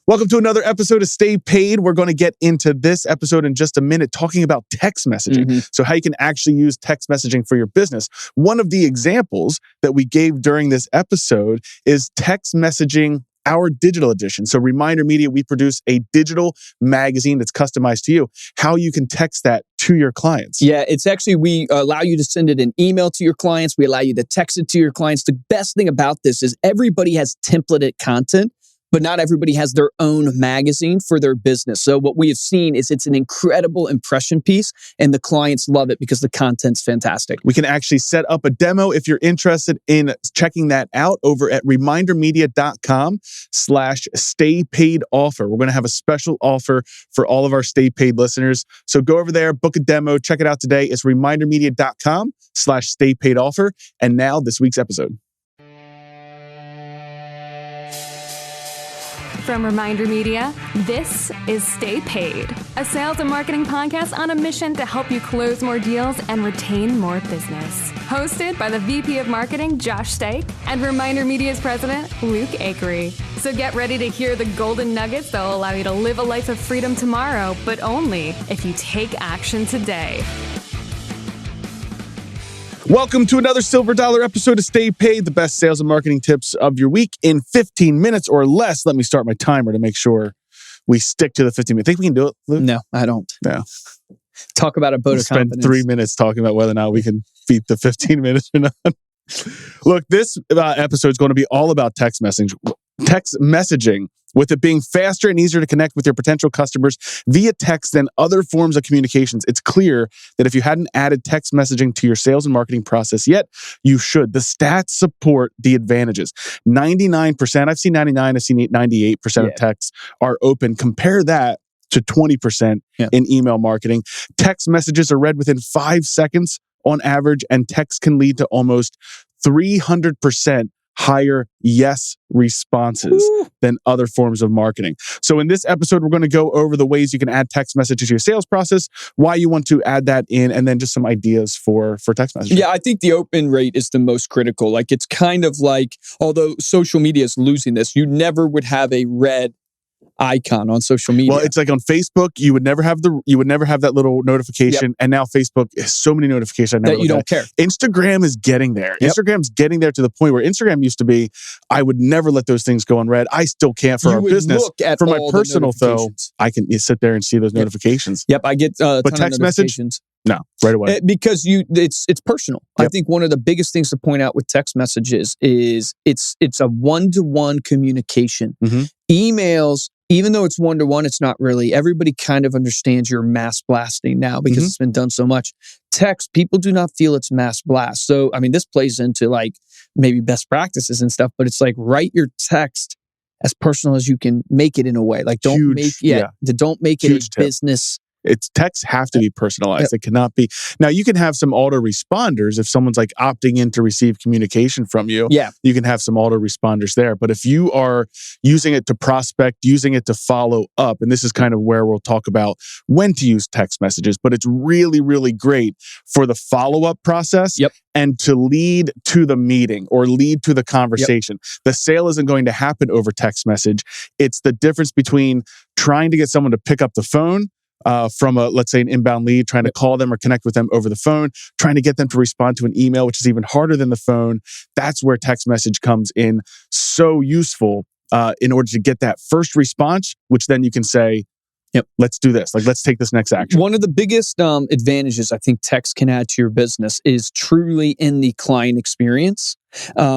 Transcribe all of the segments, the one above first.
Welcome to another episode of Stay Paid. We're going to get into this episode in just a minute, talking about text messaging. So how you can actually use text messaging for your business. One of the examples that we gave during this episode is text messaging, our digital edition. So ReminderMedia, we produce a digital magazine that's customized to you, how you can text that to your clients. Yeah, it's actually, we allow you to send it an email to your clients. We allow you to text it to your clients. The best thing about this is everybody has templated content, but not everybody has their own magazine for their business. So what we have seen is it's an incredible impression piece, and the clients love it because the content's fantastic. We can actually set up a demo if you're interested in checking that out over at remindermedia.com/staypaidoffer. We're going to have a special offer for all of our Stay Paid listeners. So go over there, book a demo, check it out today. It's remindermedia.com/staypaidoffer. And now this week's episode. From Reminder Media, this is Stay Paid, a sales and marketing podcast on a mission to help you close more deals and retain more business. Hosted by the VP of Marketing, Josh Steik, and Reminder Media's president, Luke Acree. So get ready to hear the golden nuggets that will allow you to live a life of freedom tomorrow, but only if you take action today. Welcome to another Silver Dollar episode of Stay Paid, the best sales and marketing tips of your week in 15 minutes or less. Let me start my timer to make sure we stick to the 15 minutes. Think we can do it, Luke? No, I don't. No. Talk about a vote of confidence. Spend 3 minutes talking about whether or not we can beat the 15 minutes or not. Look, this episode is going to be all about text messaging, with it being faster and easier to connect with your potential customers via text than other forms of communications. It's clear that if you hadn't added text messaging to your sales and marketing process yet, you should. The stats support the advantages. 99%, I've seen 99, I've seen 98% of texts are open. Compare that to 20% in email marketing. Text messages are read within 5 seconds on average, and text can lead to almost 300% higher yes responses than other forms of marketing. So in this episode, we're going to go over the ways you can add text messages to your sales process, why you want to add that in, and then just some ideas for text messaging. Yeah, I think the open rate is the most critical. Like, it's kind of like, although social media is losing this, you never would have a red icon on social media. Well, it's like on Facebook, you would never have that little notification, and now Facebook has so many notifications that you don't care. Instagram is getting there. Instagram's getting there to the point where Instagram used to be, I would never let those things go unread. I still can't for our business. For my personal though, I can sit there and see those notifications. I get but text messages, no, right away. Because it's personal. I think one of the biggest things to point out with text messages is it's a one-to-one communication. Emails, even though it's one-to-one, it's not really. Everybody kind of understands you're mass blasting now because it's been done so much. Text, people do not feel it's mass blast. So, I mean, this plays into like maybe best practices and stuff, but it's like write your text as personal as you can make it in a way. Like don't make it a business. It's texts have to be personalized. It cannot be. Now, you can have some autoresponders if someone's like opting in to receive communication from you. You can have some autoresponders there. But if you are using it to prospect, using it to follow up, and this is kind of where we'll talk about when to use text messages, but it's really, really great for the follow-up process and to lead to the meeting or lead to the conversation. The sale isn't going to happen over text message. It's the difference between trying to get someone to pick up the phone from let's say an inbound lead, trying to call them or connect with them over the phone, trying to get them to respond to an email, which is even harder than the phone. That's where text message comes in so useful in order to get that first response, which then you can say, let's do this. Like, let's take this next action. One of the biggest advantages I think text can add to your business is truly in the client experience.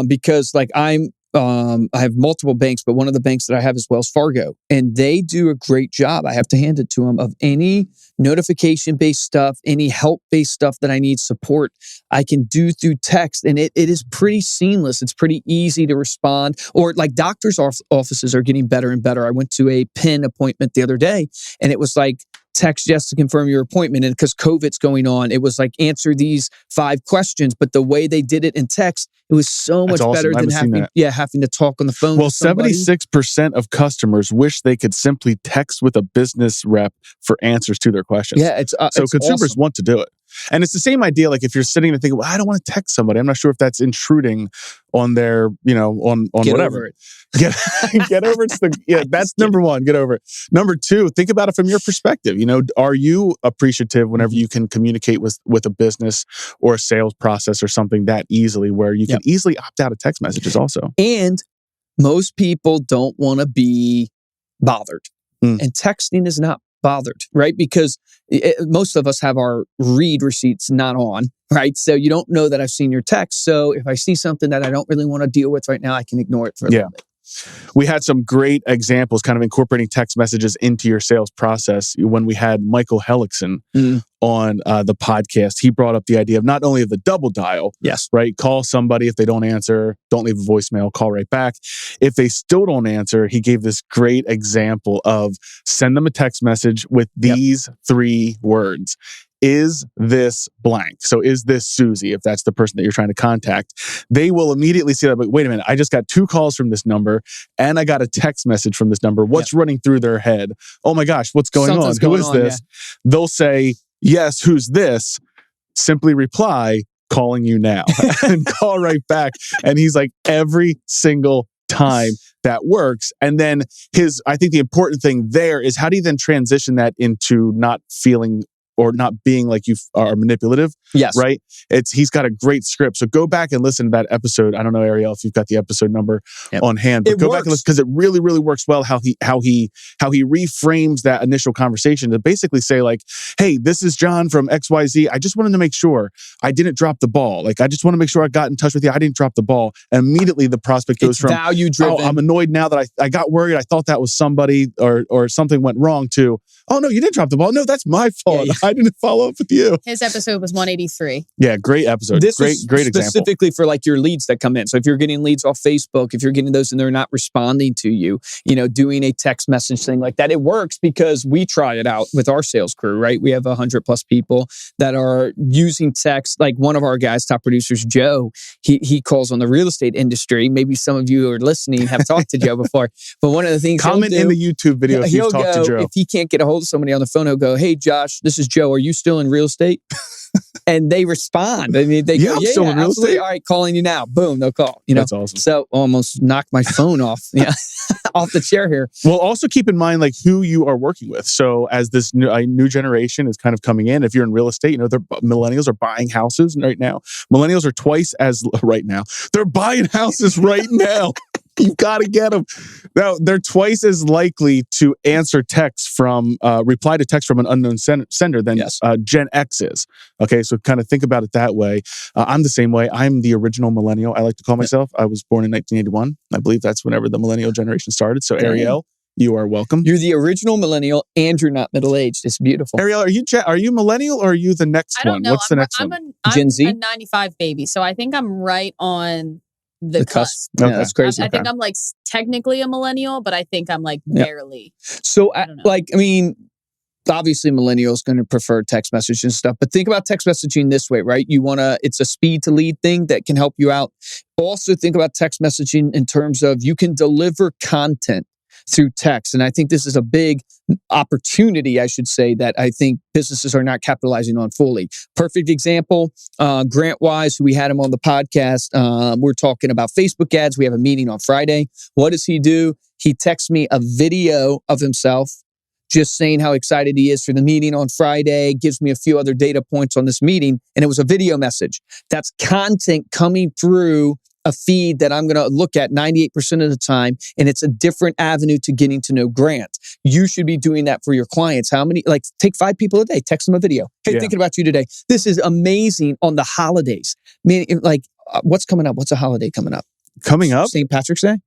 Because like I have multiple banks, but one of the banks that I have is Wells Fargo, and they do a great job. I have to hand it to them of any notification-based stuff, any help-based stuff that I need support, I can do through text, and it is pretty seamless. It's pretty easy to respond. Or like doctors' offices are getting better and better. I went to a PIN appointment the other day, and it was like, text yes to confirm your appointment. And because COVID's going on, it was like answer these 5 questions. But the way they did it in text, it was so much better than having to talk on the phone. Well, 76% of customers wish they could simply text with a business rep for answers to their questions. Yeah, so consumers want to do it. And it's the same idea. Like if you're sitting and thinking, well, I don't want to text somebody. I'm not sure if that's intruding on their, on Get whatever. over it. Get over it. That's number one. Get over it. Number two, think about it from your perspective. Are you appreciative whenever you can communicate with a business or a sales process or something that easily, where you can easily opt out of text messages also? And most people don't want to be bothered. And texting is not bothered, right? Because most of us have our read receipts not on, right? So you don't know that I've seen your text. So if I see something that I don't really want to deal with right now, I can ignore it for a little bit. We had some great examples kind of incorporating text messages into your sales process when we had Michael Hellickson on the podcast. He brought up the idea of not only of the double dial, right? Call somebody. If they don't answer, don't leave a voicemail, call right back. If they still don't answer, he gave this great example of send them a text message with these 3 words. Is this blank? So is this Susie, if that's the person that you're trying to contact? They will immediately see that, but wait a minute, I just got 2 calls from this number and I got a text message from this number. What's running through their head? Oh my gosh, what's going on? Who is this? They'll say, yes, who's this? Simply reply, calling you now, and call right back. And he's like, every single time that works. And then I think the important thing there is, how do you then transition that into not feeling or not being like you are manipulative? Yes. Right? He's got a great script. So go back and listen to that episode. I don't know, Ariel, if you've got the episode number on hand, but go back and listen, because it really, really works well how he reframes that initial conversation to basically say like, hey, this is John from XYZ. I just wanted to make sure I didn't drop the ball. Like, I just want to make sure I got in touch with you. I didn't drop the ball. And immediately the prospect goes from value driven. Oh, I'm annoyed now that I got worried. I thought that was somebody or something went wrong, to, oh no, you didn't drop the ball. No, that's my fault. I didn't follow up with you. His episode was 183. Yeah, great episode. This great is example. Specifically for like your leads that come in. So if you're getting leads off Facebook, if you're getting those and they're not responding to you, doing a text message thing like that, it works because we try it out with our sales crew, right? We have 100+ people that are using text. Like one of our guys, top producers, Joe, he calls on the real estate industry. Maybe some of you are listening have talked to Joe before, but one of the things comment in the YouTube video if you've talked to Joe. If he can't get a hold of somebody on the phone, he'll go, hey Josh, this is Joe. Are you still in real estate? And they respond. I mean, they go, I'm still in real estate. All right, calling you now. Boom, they'll call. That's awesome. So almost knocked my phone off, off the chair here. Well, also keep in mind like who you are working with. So as this new generation is kind of coming in, if you're in real estate, millennials are buying houses right now. Millennials are twice as right now. They're buying houses right now. You've got to get them. Now, they're twice as likely to answer text reply to text from an unknown sender than Gen X is. Okay, so kind of think about it that way. I'm the same way. I'm the original millennial, I like to call myself. I was born in 1981. I believe that's whenever the millennial generation started. So Ariel, you are welcome. You're the original millennial and you're not middle-aged. It's beautiful. Ariel, are you millennial or are you the next one? I don't know. What's the next one? Gen Z? I'm a 95 baby, so I think I'm right on the cusp. Yeah, that's crazy. I think I'm like technically a millennial, but I think I'm like barely. So obviously millennials going to prefer text message and stuff, but think about text messaging this way, right? It's a speed to lead thing that can help you out. Also think about text messaging in terms of you can deliver content through text. And I think this is a big opportunity, I should say, that I think businesses are not capitalizing on fully. Perfect example, Grant Wise, who we had him on the podcast. We're talking about Facebook ads. We have a meeting on Friday. What does he do? He texts me a video of himself just saying how excited he is for the meeting on Friday, gives me a few other data points on this meeting, and it was a video message. That's content coming through a feed that I'm going to look at 98% of the time, and it's a different avenue to getting to know Grant. You should be doing that for your clients. Take 5 people a day, text them a video. Hey, thinking about you today. This is amazing on the holidays. What's coming up? What's a holiday coming up? Coming up? St. Patrick's Day?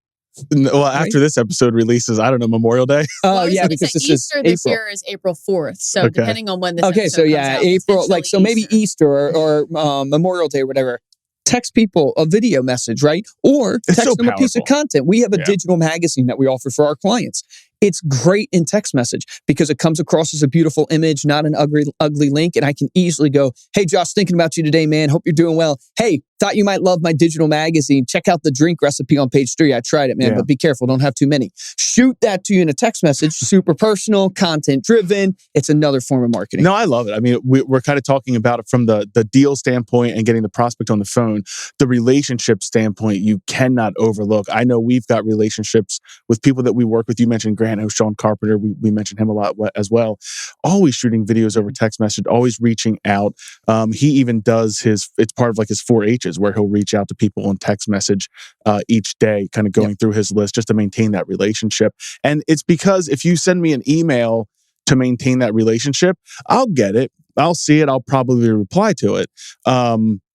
Well, after this episode releases, I don't know, Memorial Day. Oh, yeah, because this Easter is this April. year is April 4th. So depending on when this episode so comes out, April, so maybe Easter or Memorial Day or whatever. Text people a video message, right? Or text them a piece of content. We have a digital magazine that we offer for our clients. It's great in text message because it comes across as a beautiful image, not an ugly link. And I can easily go, hey, Josh, thinking about you today, man. Hope you're doing well. Hey, thought you might love my digital magazine. Check out the drink recipe on page 3. I tried it, man, but be careful. Don't have too many. Shoot that to you in a text message. Super personal, content driven. It's another form of marketing. No, I love it. I mean, we're kind of talking about it from the deal standpoint and getting the prospect on the phone. The relationship standpoint, you cannot overlook. I know we've got relationships with people that we work with. You mentioned Grant, Sean Carpenter. We mentioned him a lot as well. Always shooting videos over text message, always reaching out. He even does it's part of like his 4 H's where he'll reach out to people on text message each day, kind of going through his list just to maintain that relationship. And it's because if you send me an email to maintain that relationship, I'll get it. I'll see it. I'll probably reply to it.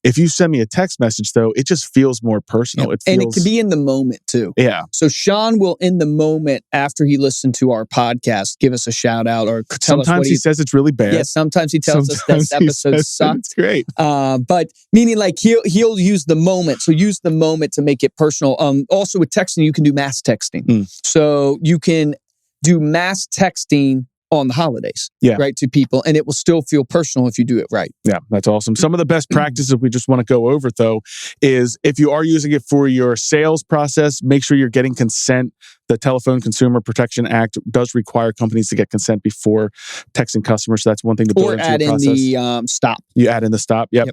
If you send me a text message, though, it just feels more personal. And it can be in the moment, too. Yeah. So Sean will, in the moment, after he listened to our podcast, give us a shout out or tell us what he says it's really bad. Yeah, sometimes he tells us that episode sucked. It's great. But meaning like he'll use the moment. So use the moment to make it personal. Also with texting, you can do mass texting. So you can do mass texting on the holidays, right, to people, and it will still feel personal if you do it right. Yeah, that's awesome. Some of the best practices we just want to go over, though, is if you are using it for your sales process, make sure you're getting consent. The Telephone Consumer Protection Act does require companies to get consent before texting customers. So that's one thing to build into your process. Or add in the stop. You add in the stop, yep.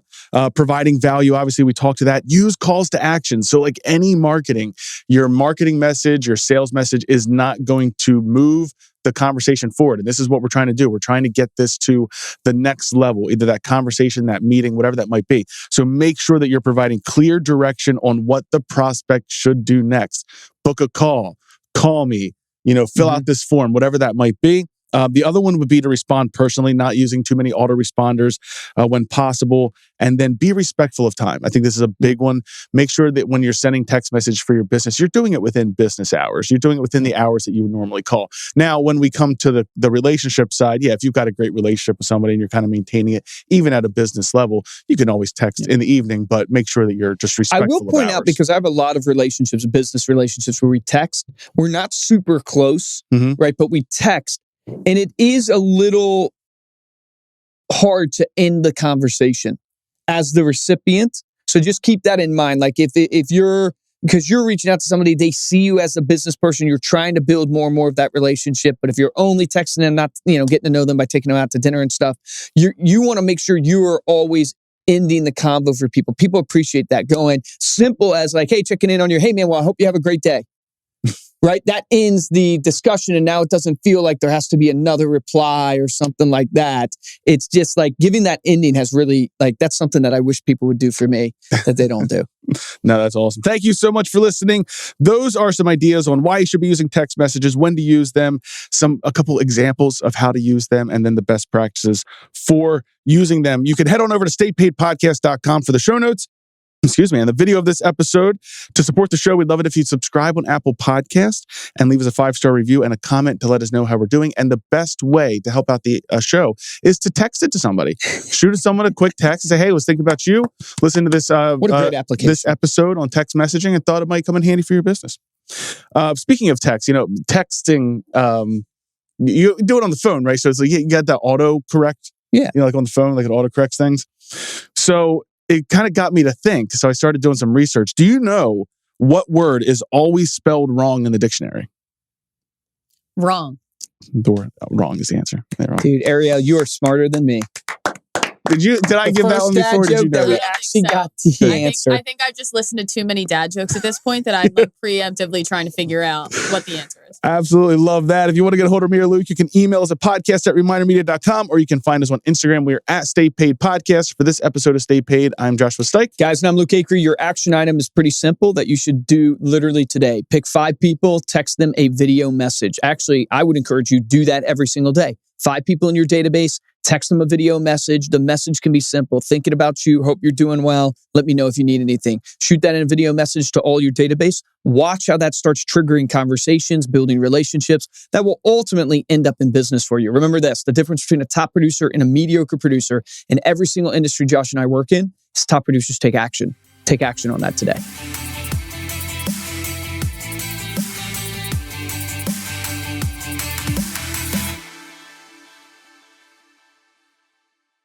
Providing value, obviously, we talked to that. Use calls to action. So like any marketing, your marketing message, your sales message is not going to move the conversation forward. And this is what we're trying to do. We're trying to get this to the next level, either that conversation, that meeting, whatever that might be. So make sure that you're providing clear direction on what the prospect should do next. Book a call. Call me, fill out this form, whatever that might be. The other one would be to respond personally, not using too many autoresponders when possible, and then be respectful of time. I think this is a big one. Make sure that when you're sending text message for your business, you're doing it within business hours. You're doing it within the hours that you would normally call. Now, when we come to the relationship side, if you've got a great relationship with somebody and you're kind of maintaining it, even at a business level, you can always text in the evening, but make sure that you're just respectful. I will point out, because I have a lot of relationships, business relationships, where we text. We're not super close, right? But we text. And it is a little hard to end the conversation as the recipient. So just keep that in mind. Like if because you're reaching out to somebody, they see you as a business person, you're trying to build more and more of that relationship. But if you're only texting them, not, getting to know them by taking them out to dinner and stuff, you want to make sure you are always ending the convo for people. People appreciate that. Going simple as like, hey, checking in on your, hey man, well, I hope you have a great day. Right? That ends the discussion, and now it doesn't feel like there has to be another reply or something like that. It's just like giving that ending has really, that's something that I wish people would do for me that they don't do. No, that's awesome. Thank you so much for listening. Those are some ideas on why you should be using text messages, when to use them, a couple examples of how to use them, and then the best practices for using them. You can head on over to staypaidpodcast.com for the show notes. And the video of this episode. To support the show, we'd love it if you'd subscribe on Apple Podcasts and leave us a 5-star review and a comment to let us know how we're doing. And the best way to help out the show is to text it to somebody. Shoot someone a quick text and say, hey, I was thinking about you. Listen to this, what a great application. This episode on text messaging and thought it might come in handy for your business. Speaking of text, texting, you do it on the phone, right? So it's like you got that auto correct. Yeah. Like on the phone, like it auto corrects things. So it kind of got me to think. So I started doing some research. Do you know what word is always spelled wrong in the dictionary? Wrong. Wrong is the answer. Dude, Ariel, you are smarter than me. Did I give that one before? Did you know that? Actually got the answer. I think I've just listened to too many dad jokes at this point that I'm preemptively trying to figure out what the answer is. Absolutely love that. If you want to get a hold of me or Luke, you can email us at podcast@remindermedia.com, or you can find us on Instagram. We are at Stay Paid Podcast. For this episode of Stay Paid, I'm Joshua Stike. Guys, and I'm Luke Acree. Your action item is pretty simple that you should do literally today. Pick 5 people, text them a video message. Actually, I would encourage you to do that every single day. 5 people in your database, text them a video message. The message can be simple. Thinking about you. Hope you're doing well. Let me know if you need anything. Shoot that in a video message to all your database. Watch how that starts triggering conversations, building relationships that will ultimately end up in business for you. Remember this, the difference between a top producer and a mediocre producer in every single industry Josh and I work in is top producers take action. Take action on that today.